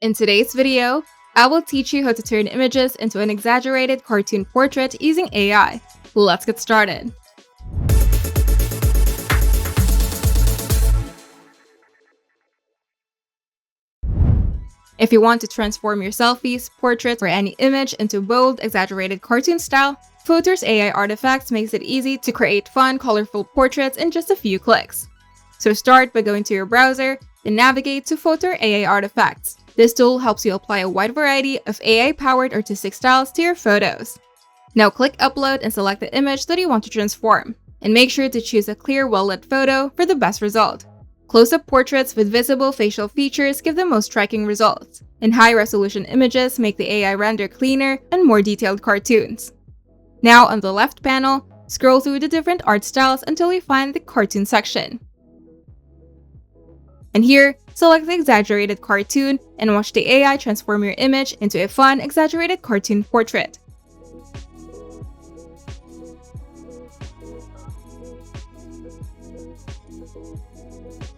In today's video, I will teach you how to turn images into an exaggerated cartoon portrait using AI. Let's get started. If you want to transform your selfies, portraits, or any image into bold, exaggerated cartoon style, Photor's AI artifacts makes it easy to create fun, colorful portraits in just a few clicks. So start by going to your browser, then navigate to Photor AI Artifacts. This tool helps you apply a wide variety of AI-powered artistic styles to your photos. Now click Upload and select the image that you want to transform. And make sure to choose a clear, well-lit photo for the best result. Close-up portraits with visible facial features give the most striking results, and high-resolution images make the AI render cleaner and more detailed cartoons. Now on the left panel, scroll through the different art styles until you find the cartoon section. And here, select the exaggerated cartoon and watch the AI transform your image into a fun, exaggerated cartoon portrait.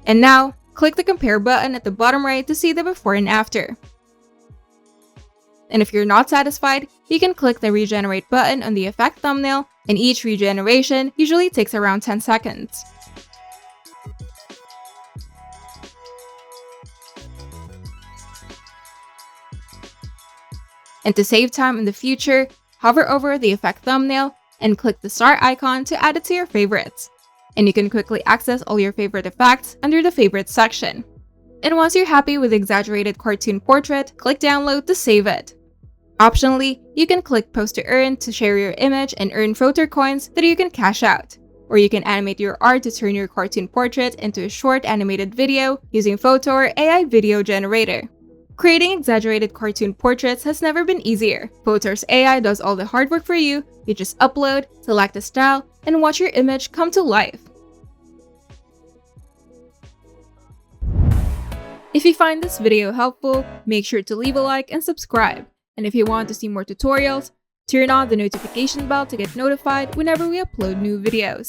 And now, click the compare button at the bottom right to see the before and after. And if you're not satisfied, you can click the regenerate button on the effect thumbnail, and each regeneration usually takes around 10 seconds. And to save time in the future, hover over the effect thumbnail and click the star icon to add it to your favorites. And you can quickly access all your favorite effects under the favorites section. And once you're happy with the exaggerated cartoon portrait, click download to save it. Optionally, you can click post to earn to share your image and earn Photor coins that you can cash out. Or you can animate your art to turn your cartoon portrait into a short animated video using Photor AI Video Generator. Creating exaggerated cartoon portraits has never been easier. Photor's AI does all the hard work for you. You just upload, select a style, and watch your image come to life. If you find this video helpful, make sure to leave a like and subscribe. And if you want to see more tutorials, turn on the notification bell to get notified whenever we upload new videos.